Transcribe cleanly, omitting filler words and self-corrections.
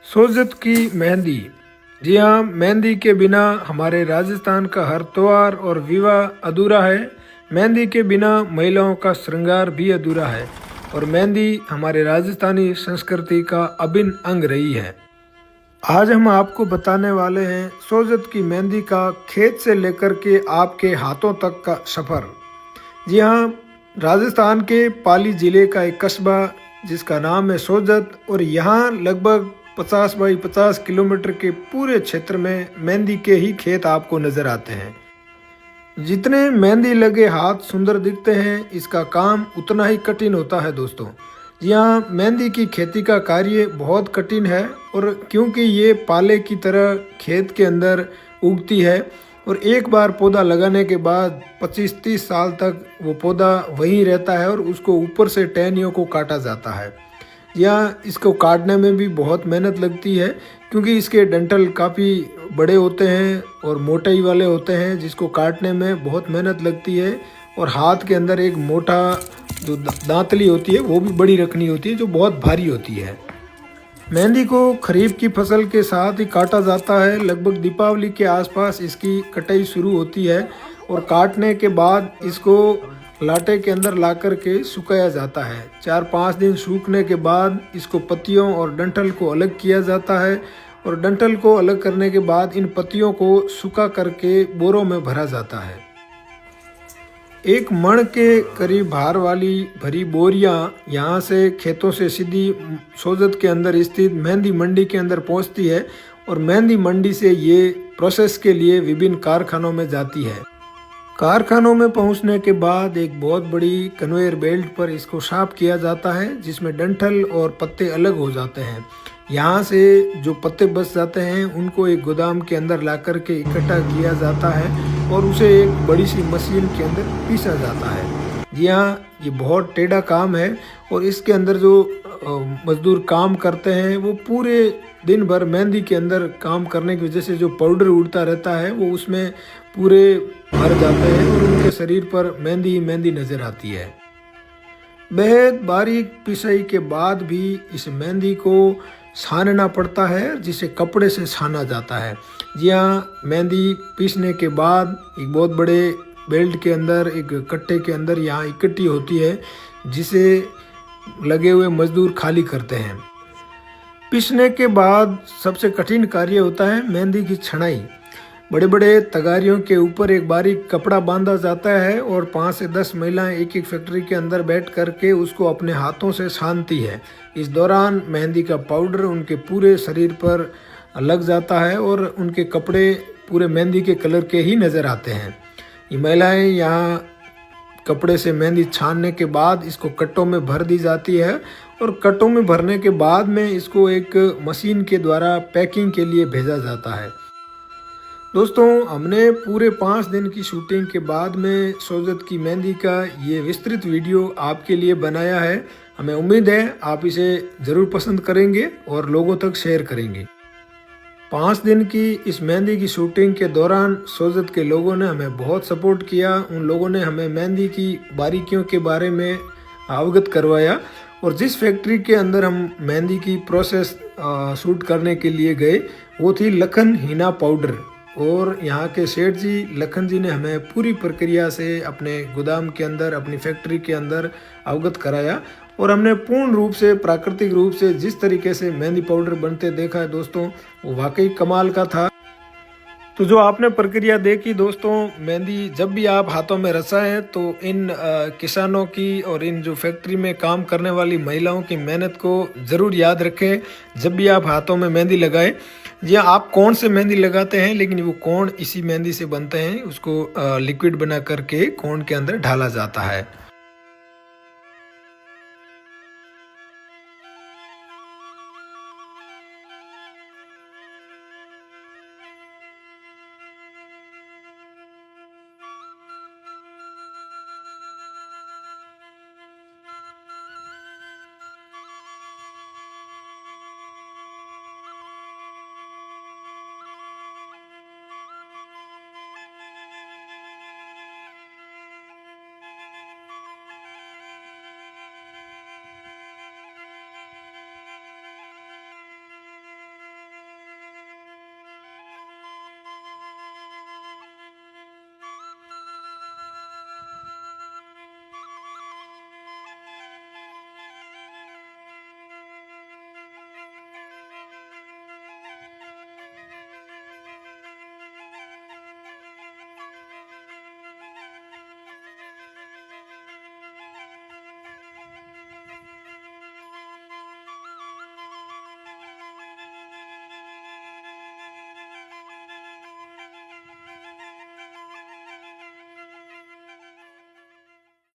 सोजत की मेहंदी। जी हाँ, मेहंदी के बिना हमारे राजस्थान का हर त्योहार और विवाह अधूरा है। मेहंदी के बिना महिलाओं का श्रृंगार भी अधूरा है और मेहंदी हमारे राजस्थानी संस्कृति का अभिन्न अंग रही है। आज हम आपको बताने वाले हैं सोजत की मेहंदी का खेत से लेकर के आपके हाथों तक का सफ़र। जी हाँ, राजस्थान के पाली जिले का एक कस्बा जिसका नाम है सोजत, और यहाँ लगभग 50 बाई 50 किलोमीटर के पूरे क्षेत्र में मेहंदी के ही खेत आपको नजर आते हैं। जितने मेहंदी लगे हाथ सुंदर दिखते हैं, इसका काम उतना ही कठिन होता है दोस्तों। जी हाँ, मेहंदी की खेती का कार्य बहुत कठिन है, और क्योंकि ये पाले की तरह खेत के अंदर उगती है और एक बार पौधा लगाने के बाद 25-30 साल तक वो पौधा वहीं रहता है और उसको ऊपर से टहनियों को काटा जाता है। या इसको काटने में भी बहुत मेहनत लगती है, क्योंकि इसके डंठल काफ़ी बड़े होते हैं और मोटाई वाले होते हैं, जिसको काटने में बहुत मेहनत लगती है। और हाथ के अंदर एक मोटा जो दांतली होती है वो भी बड़ी रखनी होती है, जो बहुत भारी होती है। मेहंदी को खरीफ की फसल के साथ ही काटा जाता है। लगभग दीपावली के आसपास इसकी कटाई शुरू होती है और काटने के बाद इसको लाटे के अंदर ला कर के सुखाया जाता है। 4-5 दिन सूखने के बाद इसको पत्तियों और डंठल को अलग किया जाता है, और डंठल को अलग करने के बाद इन पत्तियों को सुखा करके बोरों में भरा जाता है। एक मण के करीब भार वाली भरी बोरियां यहाँ से खेतों से सीधी सोजत के अंदर स्थित मेहंदी मंडी के अंदर पहुँचती है, और मेहंदी मंडी से ये प्रोसेस के लिए विभिन्न कारखानों में जाती है। कारखानों में पहुंचने के बाद एक बहुत बड़ी कन्वेयर बेल्ट पर इसको साफ किया जाता है, जिसमें डंठल और पत्ते अलग हो जाते हैं। यहाँ से जो पत्ते बच जाते हैं उनको एक गोदाम के अंदर ला कर के इकट्ठा किया जाता है और उसे एक बड़ी सी मशीन के अंदर पीसा जाता है। जी हाँ, ये बहुत टेढ़ा काम है, और इसके अंदर जो मजदूर काम करते हैं वो पूरे दिन भर मेहंदी के अंदर काम करने की वजह से जो पाउडर उड़ता रहता है वो उसमें पूरे भर जाते हैं और उनके शरीर पर मेहंदी ही मेहंदी नजर आती है। बेहद बारीक पिसाई के बाद भी इस मेहंदी को छानना पड़ता है, जिसे कपड़े से छाना जाता है। जी हाँ, मेहंदी पीसने के बाद एक बहुत बड़े बेल्ट के अंदर, एक कट्टे के अंदर यहाँ इकट्ठी होती है, जिसे लगे हुए मजदूर खाली करते हैं। पीसने के बाद सबसे कठिन कार्य होता है मेहंदी की छनाई। बड़े बड़े तगारियों के ऊपर एक बारीक कपड़ा बांधा जाता है और 5 से 10 महिलाएं एक एक फैक्ट्री के अंदर बैठ करके उसको अपने हाथों से छानती है। इस दौरान मेहंदी का पाउडर उनके पूरे शरीर पर लग जाता है और उनके कपड़े पूरे मेहंदी के कलर के ही नज़र आते हैं। ये महिलाएं यहाँ कपड़े से मेहंदी छानने के बाद इसको कट्टों में भर दी जाती है, और कट्टों में भरने के बाद में इसको एक मशीन के द्वारा पैकिंग के लिए भेजा जाता है। दोस्तों, हमने पूरे 5 दिन की शूटिंग के बाद में सोजत की मेहंदी का ये विस्तृत वीडियो आपके लिए बनाया है। हमें उम्मीद है आप इसे ज़रूर पसंद करेंगे और लोगों तक शेयर करेंगे। 5 दिन की इस मेहंदी की शूटिंग के दौरान सोजत के लोगों ने हमें बहुत सपोर्ट किया। उन लोगों ने हमें मेहंदी की बारीकियों के बारे में अवगत करवाया, और जिस फैक्ट्री के अंदर हम मेहंदी की प्रोसेस शूट करने के लिए गए वो थी लखन हीना पाउडर, और यहाँ के सेठ जी लखन जी ने हमें पूरी प्रक्रिया से अपने गोदाम के अंदर, अपनी फैक्ट्री के अंदर अवगत कराया, और हमने पूर्ण रूप से प्राकृतिक रूप से जिस तरीके से मेहंदी पाउडर बनते देखा है दोस्तों, वो वाकई कमाल का था। तो जो आपने प्रक्रिया देखी दोस्तों, मेहंदी जब भी आप हाथों में रचाएं तो इन किसानों की और इन जो फैक्ट्री में काम करने वाली महिलाओं की मेहनत को ज़रूर याद रखें जब भी आप हाथों में मेहंदी लगाएं। जी आप कौन से मेहंदी लगाते हैं, लेकिन वो कोण इसी मेहंदी से बनते हैं। उसको लिक्विड बना करके कोण के अंदर ढाला जाता है।